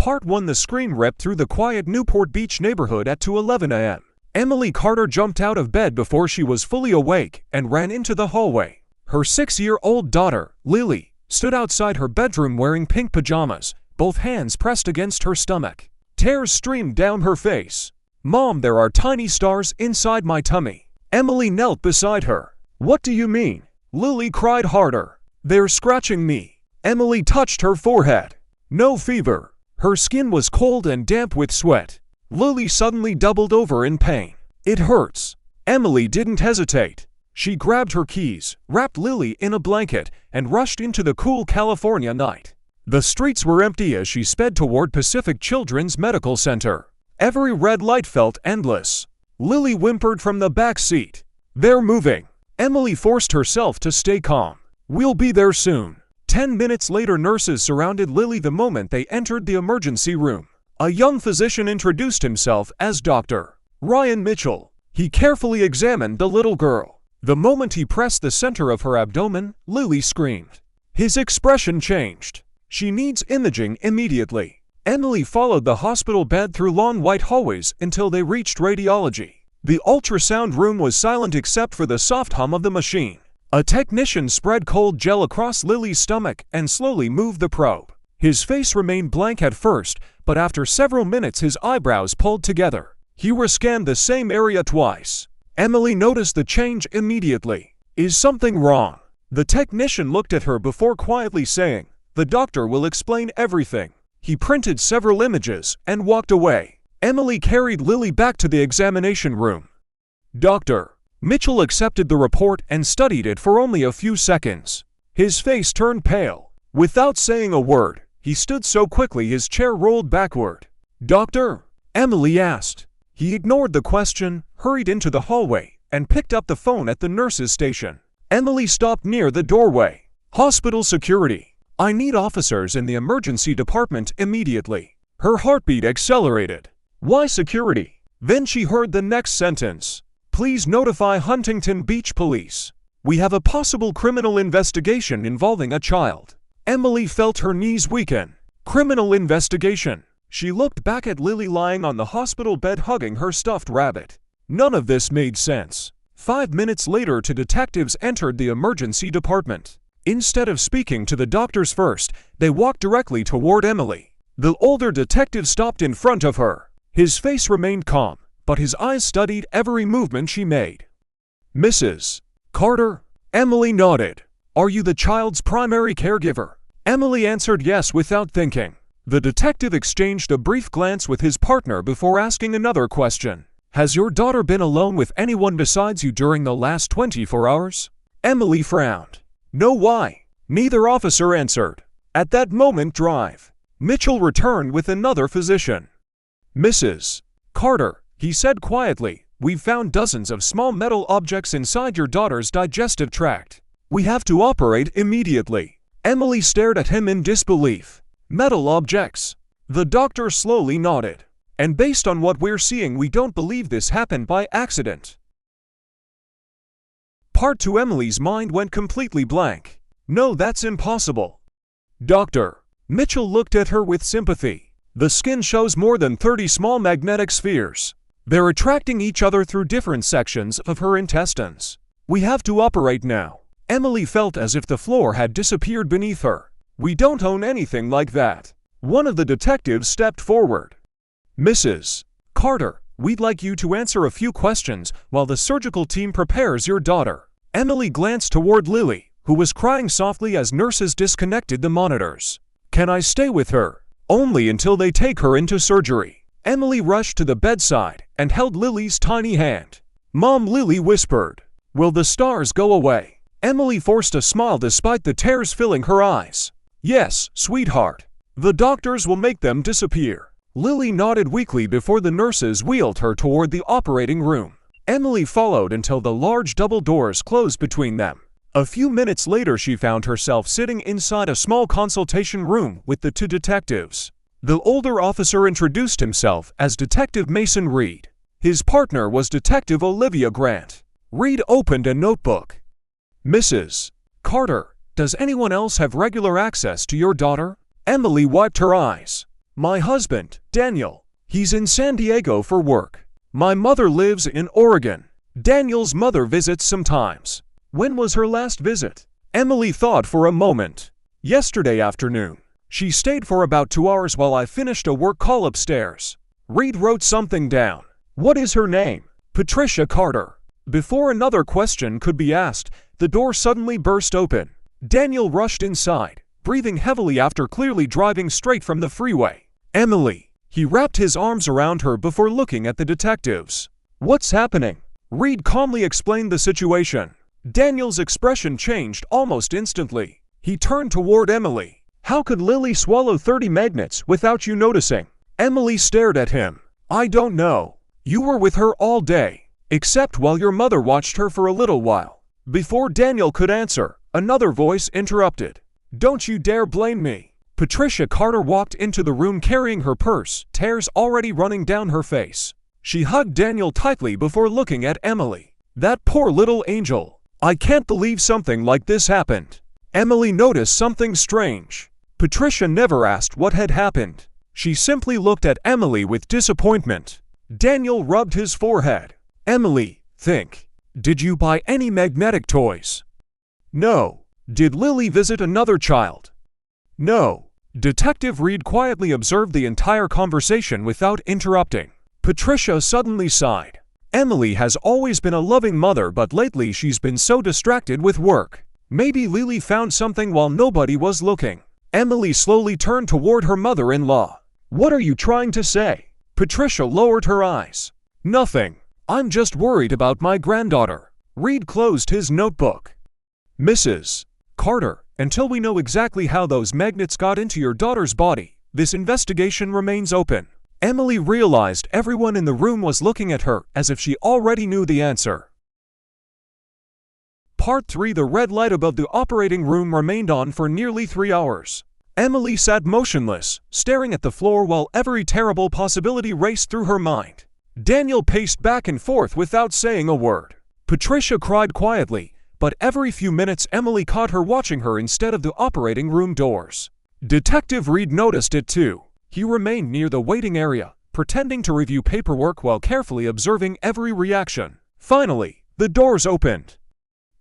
Part 1. The screen ripped through the quiet Newport Beach neighborhood at 2:11 a.m. Emily Carter jumped out of bed before she was fully awake and ran into the hallway. Her 6-year-old daughter, Lily, stood outside her bedroom wearing pink pajamas, both hands pressed against her stomach. Tears streamed down her face. "Mom, there are tiny stars inside my tummy." Emily knelt beside her. "What do you mean?" Lily cried harder. "They're scratching me." Emily touched her forehead. "No fever." Her skin was cold and damp with sweat. Lily suddenly doubled over in pain. "It hurts." Emily didn't hesitate. She grabbed her keys, wrapped Lily in a blanket, and rushed into the cool California night. The streets were empty as she sped toward Pacific Children's Medical Center. Every red light felt endless. Lily whimpered from the back seat. "They're moving." Emily forced herself to stay calm. "We'll be there soon." 10 minutes later, nurses surrounded Lily the moment they entered the emergency room. A young physician introduced himself as Dr. Ryan Mitchell. He carefully examined the little girl. The moment he pressed the center of her abdomen, Lily screamed. His expression changed. "She needs imaging immediately." Emily followed the hospital bed through long white hallways until they reached radiology. The ultrasound room was silent except for the soft hum of the machine. A technician spread cold gel across Lily's stomach and slowly moved the probe. His face remained blank at first, but after several minutes his eyebrows pulled together. He rescanned the same area twice. Emily noticed the change immediately. "Is something wrong?" The technician looked at her before quietly saying, "The doctor will explain everything." He printed several images and walked away. Emily carried Lily back to the examination room. Dr. Mitchell accepted the report and studied it for only a few seconds. His face turned pale. Without saying a word, he stood so quickly his chair rolled backward. "Doctor?" Emily asked. He ignored the question, hurried into the hallway, and picked up the phone at the nurse's station. Emily stopped near the doorway. "Hospital security. I need officers in the emergency department immediately." Her heartbeat accelerated. "Why security?" Then she heard the next sentence. "Please notify Huntington Beach Police. We have a possible criminal investigation involving a child." Emily felt her knees weaken. Criminal investigation. She looked back at Lily lying on the hospital bed hugging her stuffed rabbit. None of this made sense. 5 minutes later, two detectives entered the emergency department. Instead of speaking to the doctors first, they walked directly toward Emily. The older detective stopped in front of her. His face remained calm, but his eyes studied every movement she made. "Mrs. Carter?" Emily nodded. "Are you the child's primary caregiver?" Emily answered yes without thinking. The detective exchanged a brief glance with his partner before asking another question. "Has your daughter been alone with anyone besides you during the last 24 hours? Emily frowned. "No, why?" Neither officer answered. At that moment, Drive Mitchell returned with another physician. "Mrs. Carter," he said quietly, "we've found dozens of small metal objects inside your daughter's digestive tract. We have to operate immediately." Emily stared at him in disbelief. "Metal objects?" The doctor slowly nodded. "And based on what we're seeing, we don't believe this happened by accident." Part 2. Emily's mind went completely blank. "No, that's impossible." Dr. Mitchell looked at her with sympathy. "The skin shows more than 30 small magnetic spheres. They're attracting each other through different sections of her intestines. We have to operate now." Emily felt as if the floor had disappeared beneath her. "We don't own anything like that." One of the detectives stepped forward. "Mrs. Carter, we'd like you to answer a few questions while the surgical team prepares your daughter." Emily glanced toward Lily, who was crying softly as nurses disconnected the monitors. "Can I stay with her?" "Only until they take her into surgery." Emily rushed to the bedside and held Lily's tiny hand. "Mom," Lily whispered. "Will the stars go away?" Emily forced a smile despite the tears filling her eyes. "Yes, sweetheart. The doctors will make them disappear." Lily nodded weakly before the nurses wheeled her toward the operating room. Emily followed until the large double doors closed between them. A few minutes later, she found herself sitting inside a small consultation room with the two detectives. The older officer introduced himself as Detective Mason Reed. His partner was Detective Olivia Grant. Reed opened a notebook. "Mrs. Carter, does anyone else have regular access to your daughter?" Emily wiped her eyes. My husband, Daniel. He's in San Diego for work. My mother lives in Oregon. Daniel's mother visits sometimes. When was her last visit? Emily thought for a moment. Yesterday afternoon. She stayed for about 2 hours while I finished a work call upstairs. Reed wrote something down. What is her name? Patricia Carter. Before another question could be asked, the door suddenly burst open. Daniel rushed inside, breathing heavily after clearly driving straight from the freeway. Emily. He wrapped his arms around her before looking at the detectives. What's happening? Reed calmly explained the situation. Daniel's expression changed almost instantly. He turned toward Emily. How could Lily swallow 30 magnets without you noticing? Emily stared at him. I don't know. You were with her all day, except while your mother watched her for a little while. Before Daniel could answer, another voice interrupted. Don't you dare blame me. Patricia Carter walked into the room carrying her purse, tears already running down her face. She hugged Daniel tightly before looking at Emily. That poor little angel. I can't believe something like this happened. Emily noticed something strange. Patricia never asked what had happened. She simply looked at Emily with disappointment. Daniel rubbed his forehead. Emily, think. Did you buy any magnetic toys? No. Did Lily visit another child? No. Detective Reed quietly observed the entire conversation without interrupting. Patricia suddenly sighed. Emily has always been a loving mother, but lately she's been so distracted with work. Maybe Lily found something while nobody was looking. Emily slowly turned toward her mother-in-law. What are you trying to say? Patricia lowered her eyes. Nothing. I'm just worried about my granddaughter. Reed closed his notebook. Mrs. Carter, until we know exactly how those magnets got into your daughter's body, this investigation remains open. Emily realized everyone in the room was looking at her as if she already knew the answer. Part 3. The red light above the operating room remained on for nearly 3 hours. Emily sat motionless, staring at the floor while every terrible possibility raced through her mind. Daniel paced back and forth without saying a word. Patricia cried quietly, but every few minutes Emily caught her watching her instead of the operating room doors. Detective Reed noticed it too. He remained near the waiting area, pretending to review paperwork while carefully observing every reaction. Finally, the doors opened.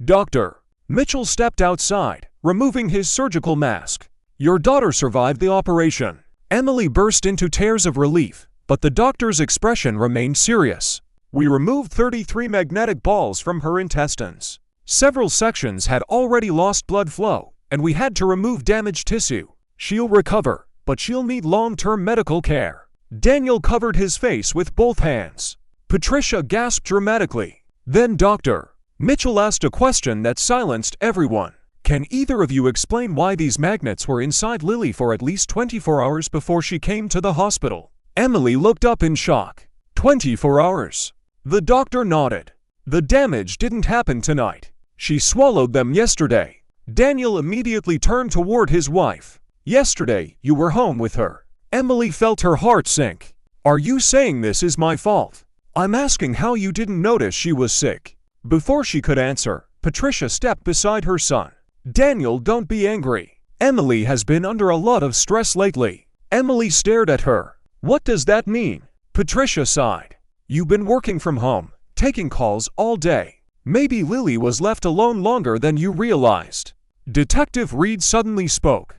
Doctor. Mitchell stepped outside, removing his surgical mask. Your daughter survived the operation. Emily burst into tears of relief, but the doctor's expression remained serious. We removed 33 magnetic balls from her intestines. Several sections had already lost blood flow, and we had to remove damaged tissue. She'll recover, but she'll need long-term medical care. Daniel covered his face with both hands. Patricia gasped dramatically. Then Doctor. Mitchell asked a question that silenced everyone. Can either of you explain why these magnets were inside Lily for at least 24 hours before she came to the hospital? Emily looked up in shock. 24 hours. The doctor nodded. The damage didn't happen tonight. She swallowed them yesterday. Daniel immediately turned toward his wife. Yesterday, you were home with her. Emily felt her heart sink. Are you saying this is my fault? I'm asking how you didn't notice she was sick. Before she could answer, Patricia stepped beside her son. Daniel, don't be angry. Emily has been under a lot of stress lately. Emily stared at her. What does that mean? Patricia sighed. You've been working from home, taking calls all day. Maybe Lily was left alone longer than you realized. Detective Reed suddenly spoke.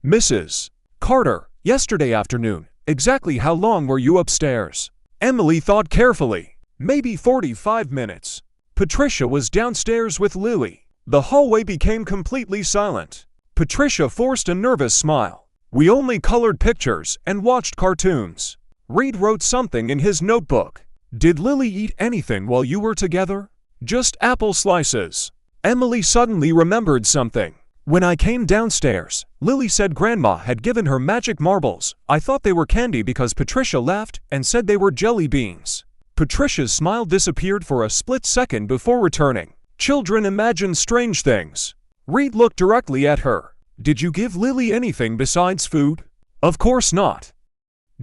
Mrs. Carter, yesterday afternoon, exactly how long were you upstairs? Emily thought carefully. Maybe 45 minutes. Patricia was downstairs with Lily. The hallway became completely silent. Patricia forced a nervous smile. We only colored pictures and watched cartoons. Reed wrote something in his notebook. Did Lily eat anything while you were together? Just apple slices. Emily suddenly remembered something. When I came downstairs, Lily said Grandma had given her magic marbles. I thought they were candy because Patricia laughed and said they were jelly beans. Patricia's smile disappeared for a split second before returning. Children imagine strange things. Reed looked directly at her. Did you give Lily anything besides food? Of course not.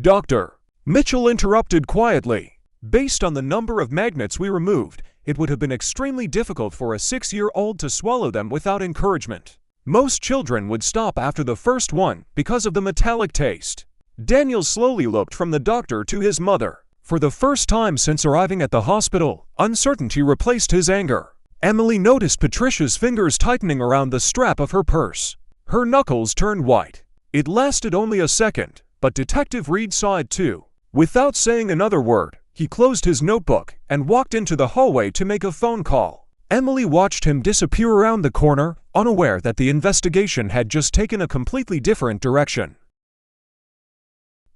Doctor. Mitchell interrupted quietly. Based on the number of magnets we removed, it would have been extremely difficult for a 6-year-old to swallow them without encouragement. Most children would stop after the first one because of the metallic taste. Daniel slowly looked from the doctor to his mother. For the first time since arriving at the hospital, uncertainty replaced his anger. Emily noticed Patricia's fingers tightening around the strap of her purse. Her knuckles turned white. It lasted only a second, but Detective Reed saw it too. Without saying another word, he closed his notebook and walked into the hallway to make a phone call. Emily watched him disappear around the corner, unaware that the investigation had just taken a completely different direction.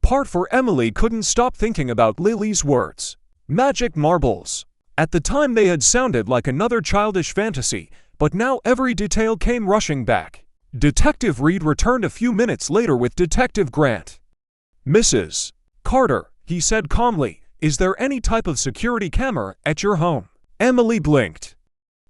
Part 4. Emily couldn't stop thinking about Lily's words. Magic marbles. At the time they had sounded like another childish fantasy, but now every detail came rushing back. Detective Reed returned a few minutes later with Detective Grant. "Mrs. Carter," he said calmly, "is there any type of security camera at your home?" Emily blinked.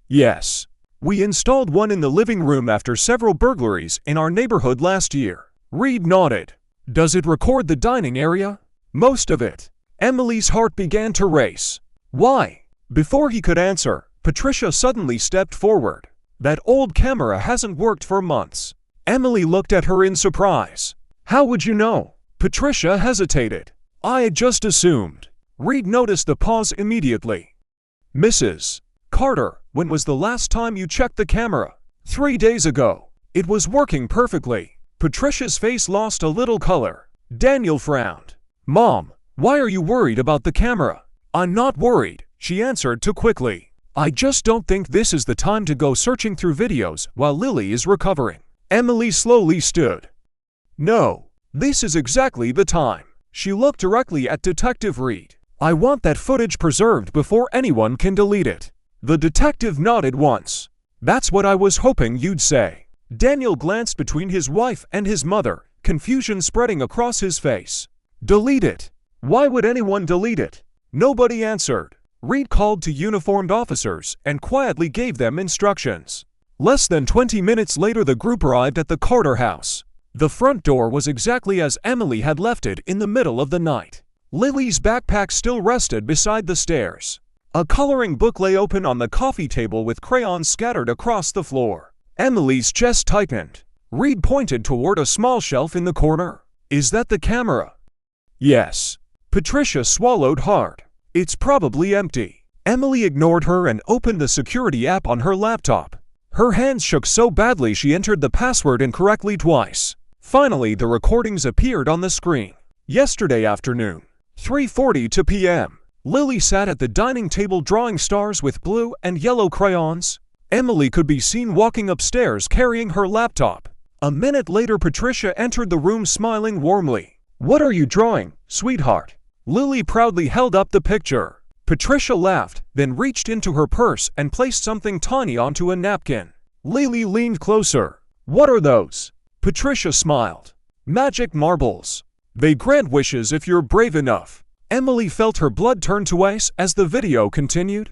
"Yes. We installed one in the living room after several burglaries in our neighborhood last year." Reed nodded. "Does it record the dining area?" "Most of it." Emily's heart began to race. "Why?" Before he could answer, Patricia suddenly stepped forward. "That old camera hasn't worked for months." Emily looked at her in surprise. "How would you know?" Patricia hesitated. "I just assumed." Reed noticed the pause immediately. "Mrs. Carter, when was the last time you checked the camera?" 3 days ago. It was working perfectly." Patricia's face lost a little color. Daniel frowned. "Mom, why are you worried about the camera?" "I'm not worried," she answered too quickly. "I just don't think this is the time to go searching through videos while Lily is recovering." Emily slowly stood. "No, this is exactly the time." She looked directly at Detective Reed. "I want that footage preserved before anyone can delete it." The detective nodded once. "That's what I was hoping you'd say." Daniel glanced between his wife and his mother, confusion spreading across his face. "Delete it? Why would anyone delete it?" Nobody answered. Reed called to uniformed officers and quietly gave them instructions. Less than 20 minutes later, the group arrived at the Carter house. The front door was exactly as Emily had left it in the middle of the night. Lily's backpack still rested beside the stairs. A coloring book lay open on the coffee table with crayons scattered across the floor. Emily's chest tightened. Reed pointed toward a small shelf in the corner. "Is that the camera?" "Yes." Patricia swallowed hard. "It's probably empty." Emily ignored her and opened the security app on her laptop. Her hands shook so badly she entered the password incorrectly twice. Finally, the recordings appeared on the screen. Yesterday afternoon, 3:42 p.m., Lily sat at the dining table drawing stars with blue and yellow crayons. Emily could be seen walking upstairs carrying her laptop. A minute later, Patricia entered the room smiling warmly. "What are you drawing, sweetheart?" Lily proudly held up the picture. Patricia laughed, then reached into her purse and placed something tiny onto a napkin. Lily leaned closer. "What are those?" Patricia smiled. "Magic marbles. They grant wishes if you're brave enough." Emily felt her blood turn to ice as the video continued.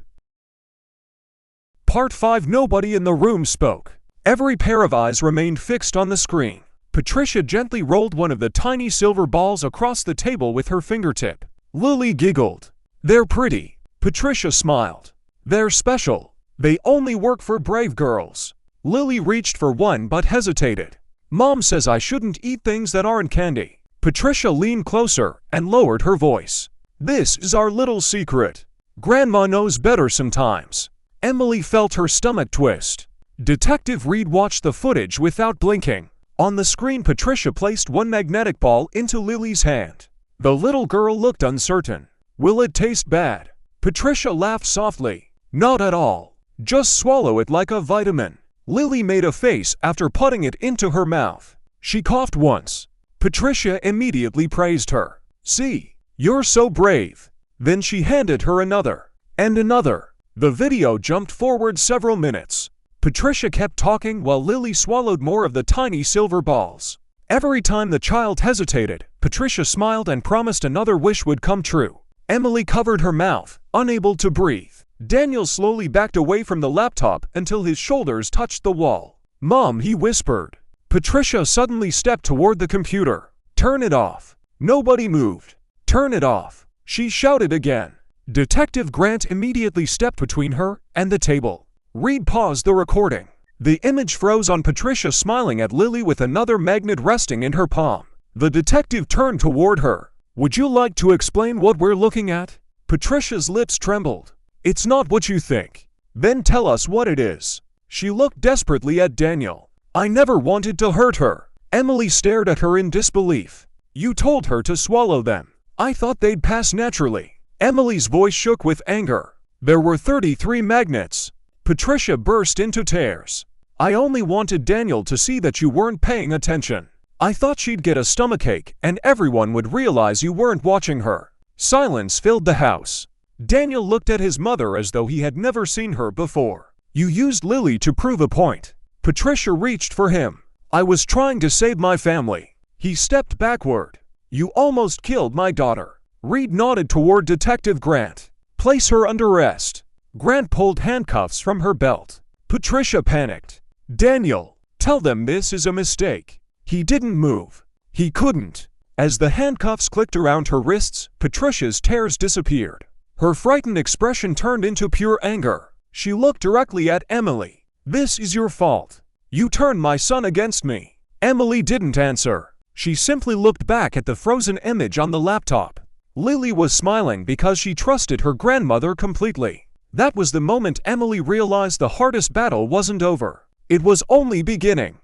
Part 5. Nobody in the room spoke. Every pair of eyes remained fixed on the screen. Patricia gently rolled one of the tiny silver balls across the table with her fingertip. Lily giggled. "They're pretty." Patricia smiled. "They're special. They only work for brave girls." Lily reached for one but hesitated. "Mom says I shouldn't eat things that aren't candy." Patricia leaned closer and lowered her voice. "This is our little secret. Grandma knows better sometimes." Emily felt her stomach twist. Detective Reed watched the footage without blinking. On the screen, Patricia placed one magnetic ball into Lily's hand. The little girl looked uncertain. "Will it taste bad?" Patricia laughed softly. "Not at all. Just swallow it like a vitamin." Lily made a face after putting it into her mouth. She coughed once. Patricia immediately praised her. "See, you're so brave." Then she handed her another. And another. The video jumped forward several minutes. Patricia kept talking while Lily swallowed more of the tiny silver balls. Every time the child hesitated, Patricia smiled and promised another wish would come true. Emily covered her mouth, unable to breathe. Daniel slowly backed away from the laptop until his shoulders touched the wall. "Mom," he whispered. Patricia suddenly stepped toward the computer. "Turn it off." Nobody moved. "Turn it off," she shouted again. Detective Grant immediately stepped between her and the table. Reed paused the recording. The image froze on Patricia smiling at Lily with another magnet resting in her palm. The detective turned toward her. Would you like to explain what we're looking at? Patricia's lips trembled. It's not what you think. Then tell us what it is. She looked desperately at Daniel. I never wanted to hurt her. Emily stared at her in disbelief. You told her to swallow them. I thought they'd pass naturally. Emily's voice shook with anger. There were 33 magnets. Patricia burst into tears. I only wanted Daniel to see that you weren't paying attention. I thought she'd get a stomachache and everyone would realize you weren't watching her. Silence filled the house. Daniel looked at his mother as though he had never seen her before. You used Lily to prove a point. Patricia reached for him. I was trying to save my family. He stepped backward. You almost killed my daughter. Reed nodded toward Detective Grant. Place her under arrest. Grant pulled handcuffs from her belt. Patricia panicked. Daniel, tell them this is a mistake. He didn't move. He couldn't. As the handcuffs clicked around her wrists, Patricia's tears disappeared. Her frightened expression turned into pure anger. She looked directly at Emily. This is your fault. You turned my son against me. Emily didn't answer. She simply looked back at the frozen image on the laptop. Lily was smiling because she trusted her grandmother completely. That was the moment Emily realized the hardest battle wasn't over. It was only beginning.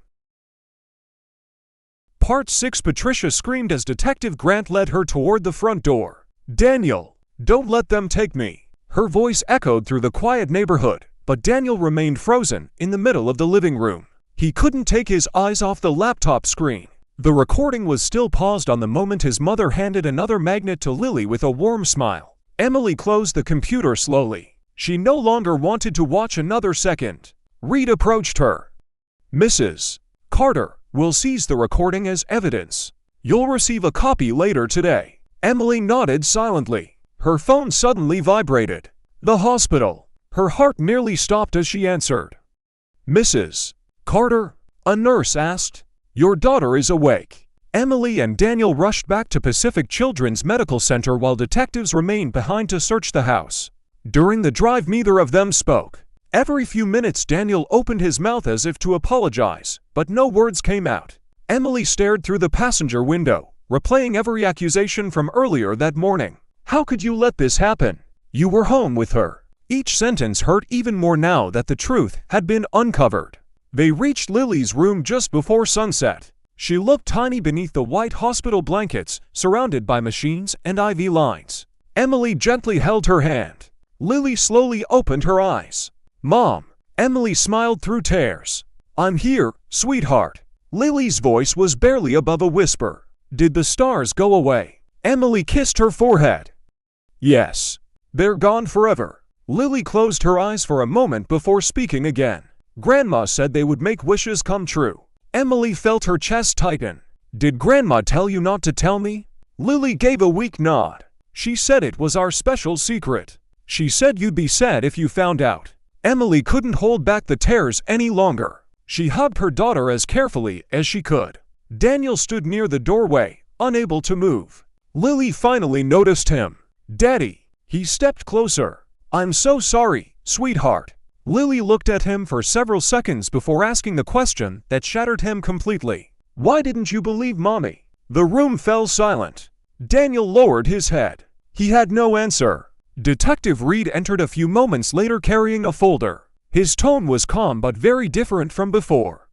Part 6. Patricia screamed as Detective Grant led her toward the front door. Daniel, don't let them take me. Her voice echoed through the quiet neighborhood, but Daniel remained frozen in the middle of the living room. He couldn't take his eyes off the laptop screen. The recording was still paused on the moment his mother handed another magnet to Lily with a warm smile. Emily closed the computer slowly. She no longer wanted to watch another second. Reed approached her. Mrs. Carter, we'll seize the recording as evidence. You'll receive a copy later today. Emily nodded silently. Her phone suddenly vibrated. The hospital. Her heart nearly stopped as she answered. Mrs. Carter? A nurse asked. Your daughter is awake. Emily and Daniel rushed back to Pacific Children's Medical Center while detectives remained behind to search the house. During the drive, neither of them spoke. Every few minutes, Daniel opened his mouth as if to apologize, but no words came out. Emily stared through the passenger window, replaying every accusation from earlier that morning. How could you let this happen? You were home with her. Each sentence hurt even more now that the truth had been uncovered. They reached Lily's room just before sunset. She looked tiny beneath the white hospital blankets, surrounded by machines and IV lines. Emily gently held her hand. Lily slowly opened her eyes. Mom. Emily smiled through tears. I'm here, sweetheart. Lily's voice was barely above a whisper. Did the stars go away? Emily kissed her forehead. Yes. They're gone forever. Lily closed her eyes for a moment before speaking again. Grandma said they would make wishes come true. Emily felt her chest tighten. Did Grandma tell you not to tell me? Lily gave a weak nod. She said it was our special secret. She said you'd be sad if you found out. Emily couldn't hold back the tears any longer. She hugged her daughter as carefully as she could. Daniel stood near the doorway, unable to move. Lily finally noticed him. Daddy. He stepped closer. I'm so sorry, sweetheart. Lily looked at him for several seconds before asking the question that shattered him completely. Why didn't you believe Mommy? The room fell silent. Daniel lowered his head. He had no answer. Detective Reed entered a few moments later carrying a folder. His tone was calm but very different from before.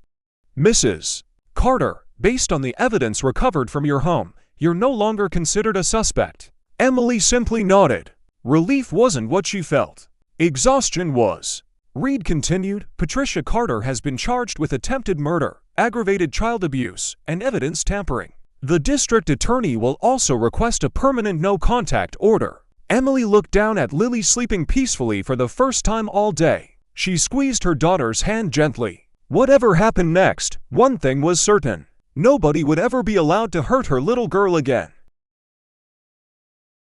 Mrs. Carter, based on the evidence recovered from your home, you're no longer considered a suspect. Emily simply nodded. Relief wasn't what she felt. Exhaustion was. Reed continued, Patricia Carter has been charged with attempted murder, aggravated child abuse, and evidence tampering. The district attorney will also request a permanent no-contact order. Emily looked down at Lily sleeping peacefully for the first time all day. She squeezed her daughter's hand gently. Whatever happened next, one thing was certain. Nobody would ever be allowed to hurt her little girl again.